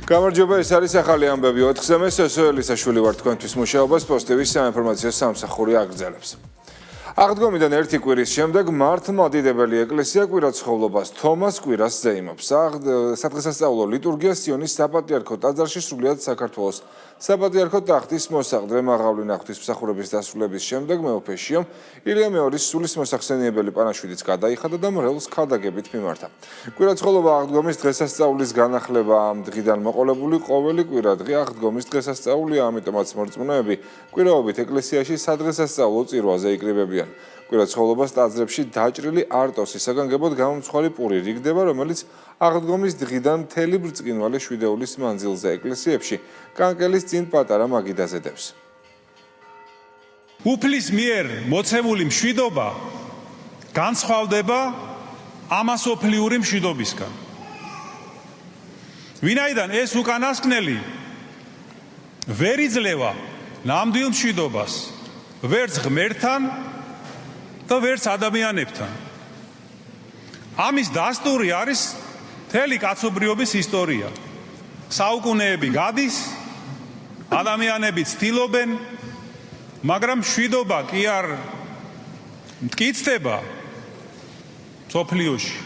გამარჯობა, ეს არის ახალი ამბები 4-ზე მე სესოელისაშვილი ვარ თქვენთვის მუშაობას პოსტების საინფორმაციო სამსახური აგრძელებს. აღდგომიდან ერთი კვირის შემდეგ მართლმადიდებელი ეკლესია კვირაცხოვლობას თომას კვირას ზეიმობს. სადღესასწაულო ლიტურგია სიონის საპატრიარქო ტაძარში სრულიად საქართველოს საპატრიარქო ტახტის მოსაყდრე მაღავლი ღვთისმსახურების დასრულების შემდეგ მეოფე-შიომ ილია მეორის სულის მოსახსენიებელი პანაშვიდიც გადაიხადა და მრევლს ქადაგებით მიმართა. კვირაცხოვლობა აღდგომის დღესასწაულის განახლება ამ დღიდან მოყოლებული ყოველი კვირადღე აღდგომის დღესასწაულია, ამიტომაც მორწმუნეები კვირაობით ეკლესიაში სადღესასწაულო წირვაზე იკრიბებიან. კვირაცხოვლობას ტაძრებში დაჭრილი არტოსის საგანგებოდ გამომცხვარი პური რიგდება, რომელიც აღდგომის დღიდან მთელი ბრწყინვალე შვიდეულის მანძილზე ეკლესიებში კანკელის წინ პატარა მაგიდაზე დევს. უფლის მიერ მოცემული მშვიდობა განსხვავდება ამასოფლიური მშვიდობისგან. ვინაიდან ეს უკანასკნელი ვერ იძლევა ნამდვილ მშვიდობას ვერც ღმერთთან და ვერც ადამიანებთან. ამის დასტური არის მთელი კაცობრიობის ისტორია. საუკუნეები გადის, ადამიანები ცდილობენ, მაგრამ მშვიდობა კი არ მტკიცდება მსოფლიოში.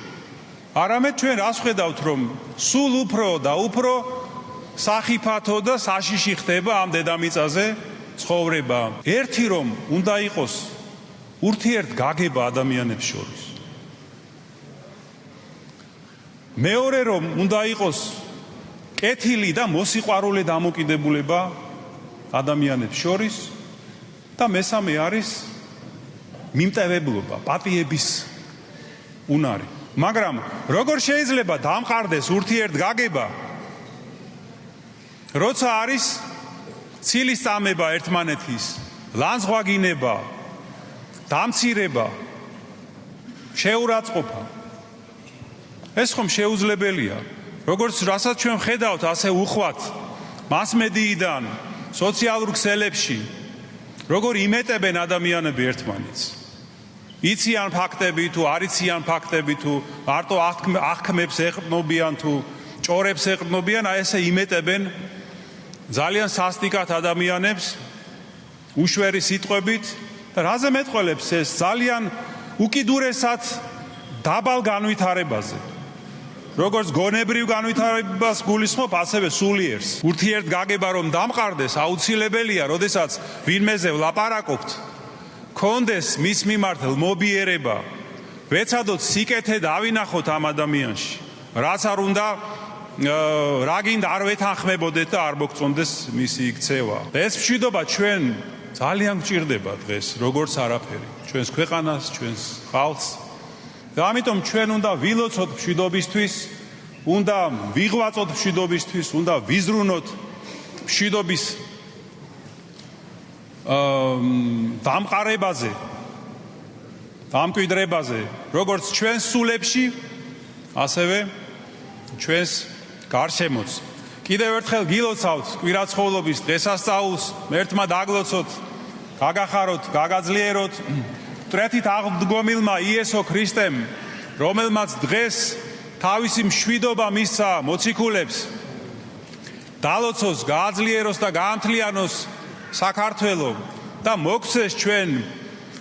არამედ ჩვენ რას ხედავთ, რომ სულ უფრო და უფრო სახიფათო და საშიში ხდება ამ დედამიწაზე ცხოვრება. ერთი რომ უნდა იყოს ურთიერთგაგება ადამიანებს შორის. მეორე რომ უნდა იყოს კეთილი და მოსიყვარულე დამოკიდებულება ადამიანებს შორის და მესამე არის მიმტევებლობა, პატიების უნარი. მაგრამ როგორ შეიძლება დამყარდეს ურთიერთგაგება, როცა არის ცილის წამება ერთმანეთის, ლანძღვაგინება, დამცირება, შეურაცხყოფა. ეს ხომ შეუძლებელია. როგორც რასაც ჩვენ ხედავთ, ასე უხვად მასმედიიდან, სოციალურ ქსელებში, როგორ იმეტებენ ადამიანები ერთმანეთს. იციან ფაქტები თუ არ იციან ფაქტები თუ მარტო აღქმებს ეყრდნობიან თუ ჭორებს ეყრდნობიან, აი ესე იმეტებენ ძალიან სასტიკად ადამიანებს უშვერი სიტყვებით და რაზე მეტყველებს ეს ძალიან უკიდურესად დაბალ განვითარებაზე. როგორც გონებრივ განვითარებას გულისხმობ, ასევე სულიერს. ურთიერთგაგება რომ დამყარდეს, აუცილებელია, როდესაც ვინმეზე ვლაპარაკობთ, კონდეს მის მიმართ ლმობიერება, ვეცადოთ სიკეთე დავინახოთ ამ ადამიანში. რაც არ უნდა რა გინდა არ ვეთანხმებოდეთ და არ მოგწონდეს მისი იქცევა. ეს მშვიდობა ჩვენ ძალიან გჭირდება დღეს, როგორც არაფერი. ჩვენს ქვეყანას, ჩვენს ხალხს. და ამიტომ ჩვენ უნდა ვილოცოთ მშვიდობისთვის, უნდა ვიღვაწოთ მშვიდობისთვის, უნდა ვიზრუნოთ მშვიდობის დამყარებაზე, დამკვიდრებაზე, როგორც ჩვენს სულებში, ასევე ჩვენს გარშემოც. კიდევ ერთხელ გილოცავთ კვირაცხოვლობის დღესასწაულს, ერთმა დაგლოცოთ, გაგახაროთ, გაგაძლიეროთ მკვეთრით აღდგომილმა იესო ქრისტემ, რომელმაც დღეს თავისი მშვიდობა მისცა მოციქულებს, დალოცოს, გააძლიეროს და გაამთლიანოს საქართველო და მოგცეს ჩვენ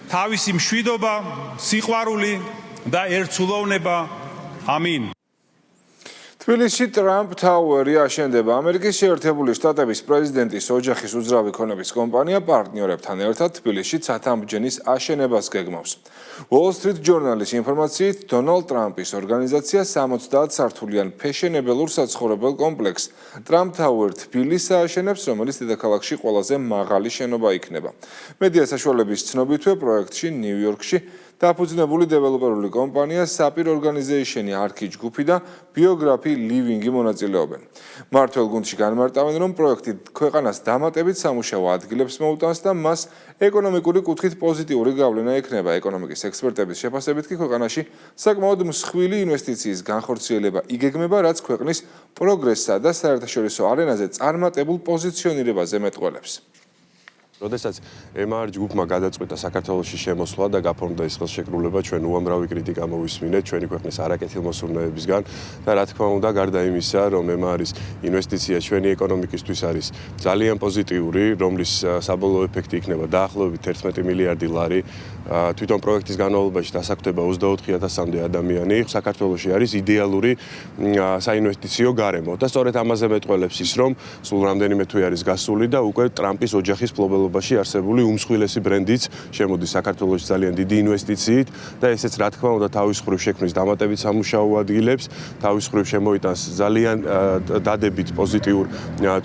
თავისი მშვიდობა, სიყვარული და ერთსულოვნება. ამინ. თბილისში ტრამპ თაუერი აშენდება. ამერიკის შეერთებული შტატების პრეზიდენტის ოჯახის უძრავი ქონების კომპანია პარტნიორებთან ერთად თბილისში ცათამბჯენის აშენებას გეგმავს. Wall Street Journal-ის ინფორმაციით, დონალდ ტრამპის ორგანიზაცია 70 სართულიან ფეშენებელურ საცხოვრებელ კომპლექსს ტრამპ თაუერ თბილისს ააშენებს, რომელიც დედაქალაქში ყველაზე მაღალი შენობა იქნება. მედია საშუალების ცნობითვე პროექტში ნიუ-იორკში დაფუძნებული დეველოპერული კომპანია Sapir Organization-ი, არქი ჯგუფი და ბიოგრაფი ლივინგი მონაწილეობენ. მმართველ გუნდში განმარტავენ, რომ პროექტი ქვეყანას დამატებით სამუშაო ადგილებს მოუტანს და მას ეკონომიკური კუთხით პოზიტიური გავლენა ექნება. ეკონომიკის ექსპერტების შეფასებით კი ქვეყანაში საკმაოდ მსხვილი ინვესტიციის განხორციელება იგეგმება, რაც ქვეყნის პროგრესსა და საერთაშორისო არენაზე წარმატებულ პოზიციონირებაზე მეტყველებს. როდესაც MR ჯგუფმა გადაწყვიტა საქართველოში შემოსვლა და გაფორმდა ის ხელშეკრულება, ჩვენ უამრავი კრიტიკა მოვისმინეთ ჩვენი ქვეყნის არაკეთილმოსურნეებისგან და რა თქმა უნდა, გარდა იმისა, რომ MR-ის ინვესტიცია ჩვენი ეკონომიკისთვის არის ძალიან პოზიტიური, რომლის საბოლოო ეფექტი იქნება დაახლოებით 11 მილიარდი ლარი, თვითონ პროექტის განმავლობაში დასაქმდება 24,000-მდე ადამიანი, საქართველოში არის იდეალური საინვესტიციო გარემო და სწორედ ამაზე მეტყველებს ის, რომ სულ რამდენიმე თვე არის გასული და უკვე ტრამპის ოჯახის მფლობელობაში არსებული უმსხვილესი ბრენდიც შემოდის საქართველოში ძალიან დიდი ინვესტიციით და ესეც რა თქმა უნდა თავის მხრივ შექმნის დამატებით სამუშაო ადგილებს, თავის მხრივ შემოიტანს ძალიან დადებით პოზიტიურ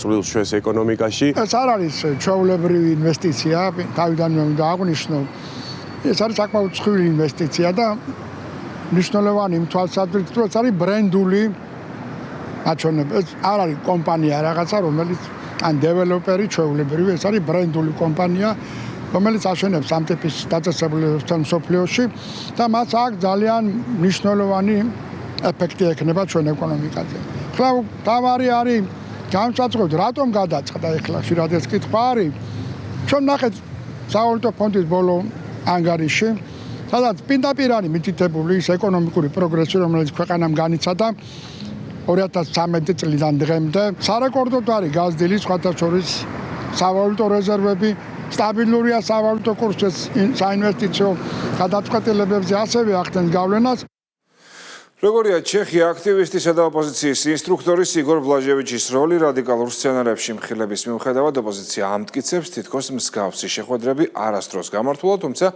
წვლილს ჩვენს ეკონომიკაში. ეს არ არის ჩვეულებრივი ინვესტიცია, თავიდანვე უნდა აღვნიშნო. ეს არის საკმაოდ მსხვილი ინვესტიცია და მნიშვნელოვანი იმ თვალსაზრისით, რომ ეს არის ბრენდული აჩვენება. ეს არ არის კომპანია რაღაცა, რომელიც ან დეველოპერი ჩვეულებრივი, ეს არის ბრენდული კომპანია, რომელიც აშენებს ამ ტიპის დაწესებულებებს მსოფლიოში და მას აქვს ძალიან მნიშვნელოვანი ეფექტი ექნება ჩვენ ეკონომიკაზე. ხლა თავარი არის განსაცდელად რატომ გადაწყდა ეხლა ხშირად ეს კითხვა არის. ჩვენ ნახეთ სავალუტო ფონდის ბოლო ანგარიში, სადაც პირდაპირ არის მითითებული ის ეკონომიკური პროგრესი, რომელიც ქვეყანამ განიცადა 2013 წლიდან დღემდე. სარეკორდოდ არის გაზრდილი სხვათა შორის სავალუტო რეზერვები, სტაბილურია სავალუტო კურსის საინვესტიციო გადაწყვეტილებებზე, ასევე ახდენს გავლენას. როგორია ჩეხი აქტივისტისა და ოპოზიციის ინსტრუქტორის იგორ ბლაჟევიჩის როლი რადიკალურ სცენარებში მხილების მიუხედავად ოპოზიცია ამტკიცებს თითქოს მსგავსი შეხვედრები არასდროს გამართულა, თუმცა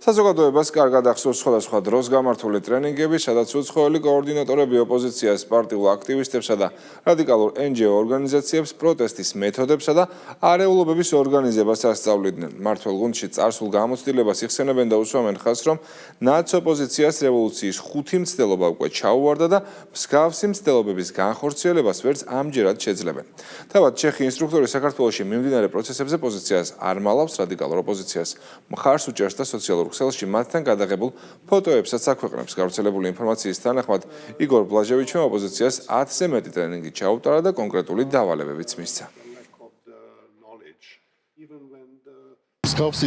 საზოგადოებას კარგად ახსოვს სხვადასხვა დროს გამართული ტრენინგები, სადაც უცხოელი კოორდინატორები ოპოზიციას, პარტიულ აქტივისტებსა და რადიკალურ NGO ორგანიზაციებს პროტესტის მეთოდებსა და არეულობების ორგანიზებას ასწავლიდნენ. მმართველ გუნდში წარსულ გამოცდილებას იხსენებენ და უსვამენ ხაზს, რომ ნაცოპოზიციას რევოლუციის ხუთი მცდელობა უკვე ჩაუვარდა და მსგავსი მცდელობების განხორციელებას ვერც ამჯერად შეძლებენ. თავად ჩეხი ინსტრუქტორი საქართველოში მიმდინარე პროცესებზე პოზიციას არ მალავს, რადიკალურ ოპოზიციას მხარს უჭერს და სოციალურ ქსელში მათთან გადაღებულ ფოტოებსაც აქვეყნებს. გავრცელებული ინფორმაციის თანახმად იგორ ბლაჟევიჩმა ოპოზიციას 10-ზე მეტი ტრენინგი ჩაუტარა და კონკრეტული დავალებებიც მისცა. მსგავსი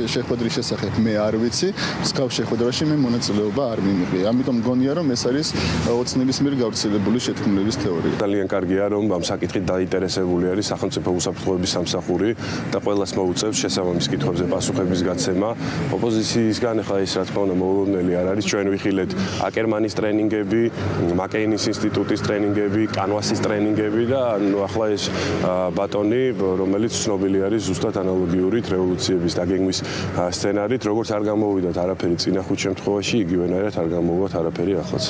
შეხვედრის შესახებ მე არ ვიცი, მსგავს შეხვედრაში მე მონაწილეობა არ მიმიღე. ამიტომ მგონია, რომ ეს არის ოცნების მიერ გავრცელებული შეთქმულების თეორია. ძალიან კარგია, რომ ამ საკითხით დაინტერესებული არის სახელმწიფო უსაფრთხოების სამსახური და ყველას მოუწევს შესაბამის კითხვებზე პასუხების გაცემა. ოპოზიციისგან ახლა ის რა თქმა უნდა მოულოდნელი არ არის. ჩვენ ვიხილეთ აკერმანის ტრენინგები, მაკეინის ინსტიტუტის ტრენინგები, კანვასის ტრენინგები და ახლა ეს ბატონი, რომელიც ცნობილი არის ზუსტად ანალოგიური რევოლუციების დაგეგმვის სცენარით, როგორც არ გამოვიდათ არაფერი წინა ხუთ შემთხვევაში, იგივენაირად არ გამოვიდათ არაფერი ახლაც.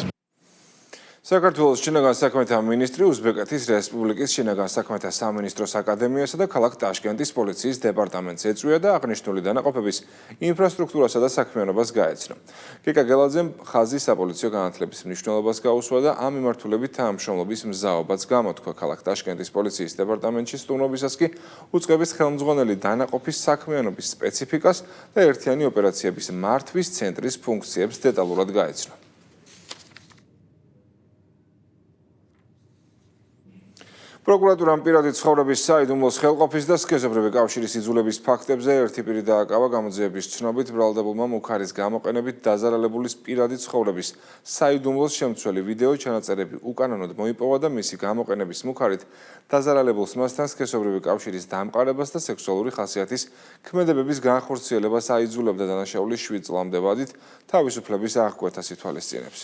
საქართველოს შინაგან საქმეთა მინისტრი უზბეკეთის რესპუბლიკის შინაგან საქმეთა სამინისტროს აკადემიასა და ქალაქ ტაშკენტის პოლიციის დეპარტამენტს ეწვია და აღნიშნული დანაყოფების ინფრასტრუქტურასა და საქმიანობას გაეცნო. კიკა გელაძემ ხაზი საპოლიციო განათლების მნიშვნელობას გაუსვა და ამ მიმართულებით თანამშრომლობის მზაობაც გამოთქვა. ქალაქ ტაშკენტის პოლიციის დეპარტამენტში სტუმრობისას კი უწყების ხელმძღვანელი დანაყოფის საქმიანობის სპეციფიკას და ერთიანი ოპერაციების მართვის ცენტრის ფუნქციებს დეტალურად გაეცნო. პროკურატურამ პირადი ცხოვრების საიდუმლოს ხელყოფის და სქესობრივი კავშირის იძულების ფაქტებზე ერთი პირი დააკავა. გამოძიების ცნობით ბრალდებულმა მუქარის გამოყენებით დაზარალებულის პირადი ცხოვრების საიდუმლოს შემცველი ვიდეო ჩანაწერები უკანონოდ მოიპოვა და მისი გამოყენების მუქარით დაზარალებულს მასთან სქესობრივი კავშირის დამყარებას და სექსუალური ხასიათის ქმედებების განხორციელებას აიძულებდა. დანაშაული 7 წლამდე ვადით თავისუფლების აღკვეთას ითვალისწინებს.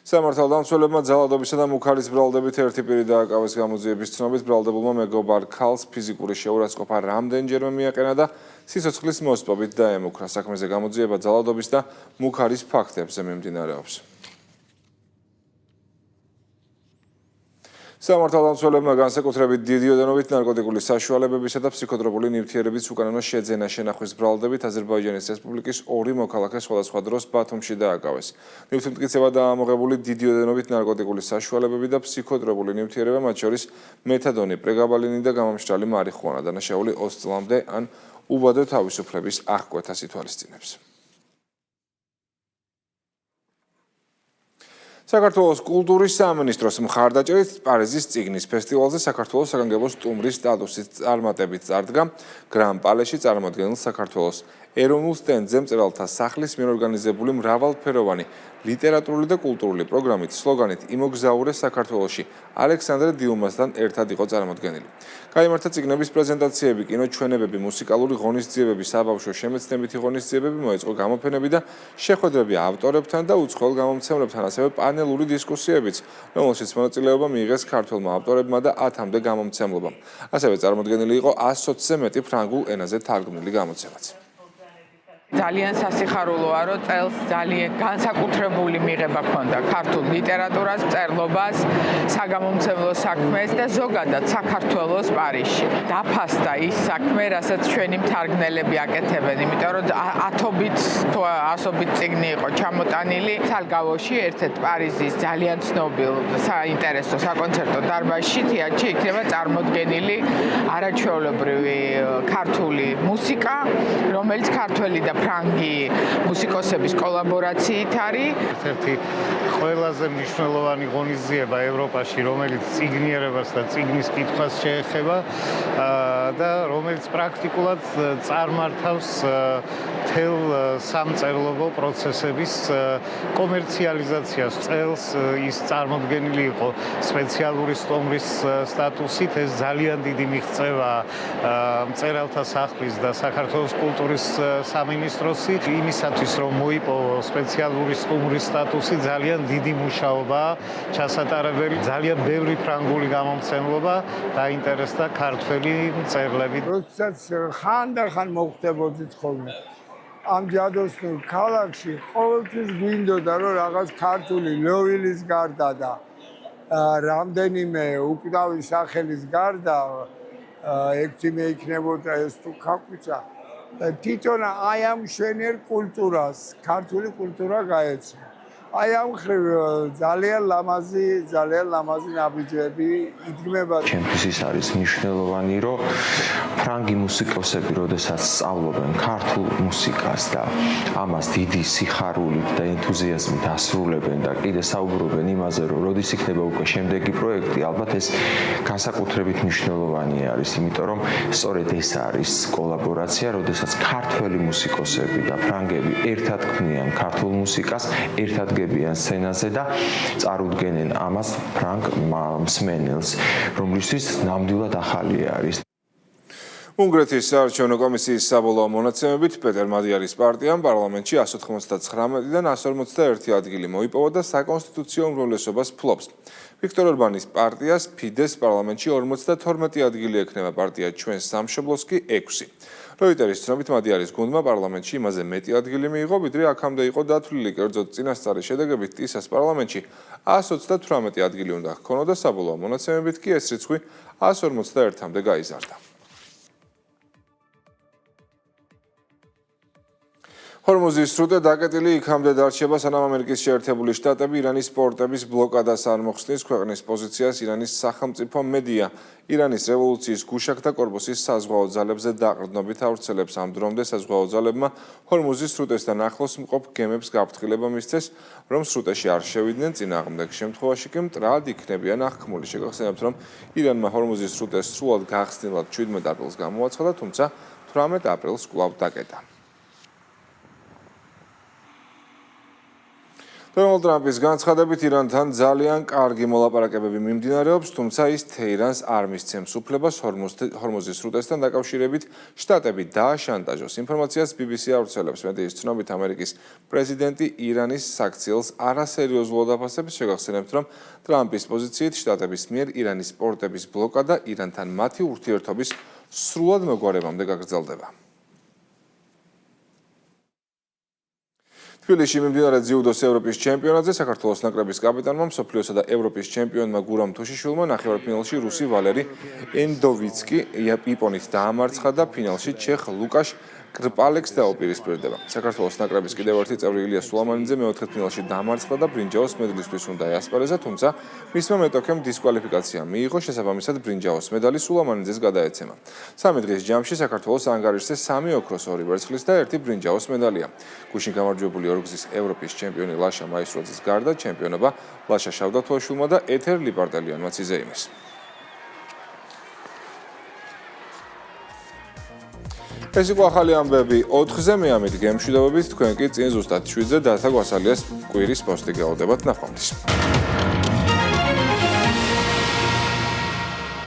სამართალდამცველებმა ძალადობისა და მუქარის ბრალდებით ერთი პირი დააკავეს. გამოძიების ცნობით ბრალდებულმა მეგობარ ქალს ფიზიკური შეურაცხყოფა რამდენჯერმე მიაყენა და სიცოცხლის მოსპობით დაემუქრა. საქმეზე გამოძიება ძალადობის და მუქარის ფაქტებზე მიმდინარეობს. სამართალდამცველებმა განსაკუთრებით დიდი ოდენობით ნარკოტიკული საშუალებებისა და ფსიქოტროპული ნივთიერების უკანონო შეძენა შენახვის ბრალდებით აზერბაიჯანის რესპუბლიკის 2 მოქალაქე სხვადასხვა დროს ბათუმში დააკავეს. ნივთმტკიცება დაამოღებული დიდი ოდენობით ნარკოტიკული საშუალებები და ფსიქოტროპული ნივთიერება, მათ შორის მეთადონი, პრეგაბალინი და გამომშრალი მარიხუანა. დანაშაული 20 წლამდე ან უბადო თავისუფლების აღკვეთას ითვალისწინებს. საქართველოს კულტურის სამინისტროს მხარდაჭერით პარიზის წიგნის ფესტივალზე საქართველოს საგანგებო სტუმრის სტატუსით წარმატებით წარდგა გრან-პალეში წარმოადგენილ საქართველოს ეროვნულ სტენდზე მწერალთა სახლის მიერ ორგანიზებული მრავალფეროვანი ლიტერატურული და კულტურული პროგრამით სლოგანით „იმოგზაურე საქართველოში“ ალექსანდრე დიუმასთან ერთად იყო წარმოდგენილი. გაიმართა წიგნების პრეზენტაციები, კინოჩვენებები, მუსიკალური ღონისძიებები, საბავშვო შემეცნებითი ღონისძიებები, მოეწყო გამოფენები და შეხვედრები ავტორებთან და უცხოელ გამომცემლებთან, ასევე პანელური დისკუსიებიც, რომელშიც მონაწილეობა მიიღეს ქართველმა ავტორებმა და 10-მდე გამომცემლობამ. ასევე წარმოდგენილი იყო 100-ზე მეტი ფრანგულ ენაზე თარგმნილი გამოცემაც. ძალიან სასიხარულოა, რომ წელს ძალიან განსაკუთრებული მიღება ჰქონდა ქართულ ლიტერატურას, მწერლობას, საგამომცემლო საქმეს და ზოგადად საქართველოს პარიზში. დაფასდა ის საქმე, რასაც ჩვენი მთარგმნელები აკეთებენ, იმიტომ რომ ათობით თუ ასობით წიგნი იყო ჩამოტანილი სალგავოში, ერთ-ერთ პარიზის ძალიან ცნობილ საინტერესო საკონცერტო დარბაზში, თეატრში იქნება წარმოდგენილი არაჩვეულებრივი ქართული მუსიკა, რომელიც ქართველი და ფრანგი მუსიკოსების კოლაბორაციით არის. ერთ-ერთი ყველაზე მნიშვნელოვანი ღონისძიება ევროპაში, რომელიც წიგნიერებას და წიგნის კითხვას შეეხება და რომელიც პრაქტიკულად წარმართავს მთელ სამწერლობო პროცესების კომერციალიზაციას. წელს ის წარმოდგენილი იყო სპეციალური სტუმრის სტატუსით. ეს ძალიან დიდი მიღწევა მწერალთა სახლის და საქართველოს კულტურის სამინისტროსი იმისათვის, რომ მოიპოვო სპეციალური სტუმრის სტატუსი, ძალიან დიდი მუშაობაა ჩასატარებელი. ძალიან ბევრი ფრანგული გამომცემლობა დაინტერესდა ქართველი მწერლებით. როდესაც ხანდახან მოხდებოდით ხოლმე ამ ჯადოსნურ ქალაქში, ყოველთვის გვინდოდა, რომ რაღაც ქართული ლოვილის გარდა და რამდენიმე უკვდავი სახელის გარდა ექთიმე იქნებოდა ეს თუ ქაქვიცა. თვითონ აი ამ მშვენიერ კულტურას, ქართული კულტურა გაეცნო. აი ამ ხრივ ძალიან ლამაზი ნაბიჯები იდგმება. ჩემთვის ის არის მნიშვნელოვანი, რომ ფრანგი მუსიკოსები, როდესაც სწავლობენ ქართულ მუსიკას და ამას დიდი სიხარულით და ენთუზიაზმით ასრულებენ და კიდე საუბრობენ იმაზე, რომ როდის იქნება უკვე შემდეგი პროექტი, ალბათ ეს განსაკუთრებით მნიშვნელოვანი არის, იმიტომ რომ სწორედ ეს არის კოლაბორაცია, როდესაც ქართველი მუსიკოსები და ფრანგები ერთად ქმნიან ქართულ მუსიკას, ერთად გებიან სცენაზე და წარუდგენენ ამას ფრანგ მსმენელს, რომლისთვის ნამდვილად ახალი არის. უნგრეთის საარჩევნო კომისიის საბოლოო მონაცემებით პეტერ მადიარის პარტიამ პარლამენტში 199-დან 141 ადგილი მოიპოვა და საკონსტიტუციო უმრავლესობას ფლობს. ვიქტორ ორბანის პარტიას ფიდეს პარლამენტში 52 ადგილი ექნება, პარტია ჩვენს სამშობლოს კი 6. როიტერის ცნობით მადიარის გუნდმა პარლამენტში იმაზე მეტი ადგილი მიიღო, ვიდრე აქამდე იყო დათვლილი, კერძოდ წინასწარი შედეგებით ტისას პარლამენტში 138 ადგილი უნდა ჰქონოდა, საბოლოო მონაცემებით კი ეს რიცხვი 151-მდე გაიზარდა. ჰორმუზის სრუტე დაკეტილი იქამდე დარჩება, სანამ ამერიკის შეერთებული შტატები ირანის პორტების ბლოკადას არ მოხსნის. ქვეყნის პოზიციას ირანის სახელმწიფო მედია ირანის რევოლუციის გუშაქთა კორპუსის საზღვაო ძალებზე დაყრდნობით ავრცელებს. ამ დრომდე საზღვაო ძალებმა ჰორმუზის სრუტესთან ახლოს მყოფ გემებს გაფრთხილება მისცეს, რომ სრუტეში არ შევიდნენ, წინააღმდეგ შემთხვევაში კი მტრად იქნებიან აღქმული. შეგახსენებთ, რომ ირანმა ჰორმუზის სრუტეს სრულად გახსნილად 17 აპრილს გამოაცხადა, თუმცა 18 აპრილს კვლავ დაკეტა. დონალდ ტრამპის განცხადებით ირანთან ძალიან კარგი მოლაპარაკებები მიმდინარეობს, თუმცა ის თეირანს არ მისცემს უფლებას ჰორმუზის სრუტესთან დაკავშირებით შტატები დააშანტაჟოს. ინფორმაციას BBC ავრცელებს. მედიის ცნობით ამერიკის პრეზიდენტი ირანის საქციელს არასერიოზულად აფასებს. შეგახსენებთ, რომ ტრამპის პოზიციით შტატების მიერ ირანის პორტების ბლოკადა ირანთან მათი ურთიერთობის სრულად მოგვარებამდე გაგრძელდება. თბილისში მიმდინარე ძიუდოს ევროპის ჩემპიონატზე საქართველოს ნაკრების კაპიტანმა, მსოფლიოსა და ევროპის ჩემპიონმა გურამ თუშიშვილმა ნახევარფინალში რუსი ვალერი ენდოვიცკი იაპონით დაამარცხა და ფინალში ჩეხ ლუკაშ კრპალექს დაუპირისპირდება. საქართველოს ნაკრების კიდევ ერთი წევრი ილია სულამანიძე მეოთხედფინალში დამარცხდა და ბრინჯაოს მედლისთვის უნდა ეასპარეზა, თუმცა მისმა მეტოქემ დისკვალიფიკაცია მიიღო, შესაბამისად ბრინჯაოს მედალი სულამანიძეს გადაეცემა. 3 დღის ჯამში საქართველოს ანგარიშზე 3 ოქროს, 2 ვერცხლის და 1 ბრინჯაოს მედალია. გუშინ გამარჯვებული ორგზის ევროპის ჩემპიონი ლაშა მაისროძის გარდა ჩემპიონობა ლაშა შავდათოაშვილმა და ეთერ ლიპარტელიანმა ციძეიმეს. ეს იყო ახალი ამბები 4-ზე, მე ამით გემშვიდობებით, თქვენ კი წინ ზუსტად 7-ზე დათა გვასალიას კვირის პოსტი გეავდებათ ნახვამდის.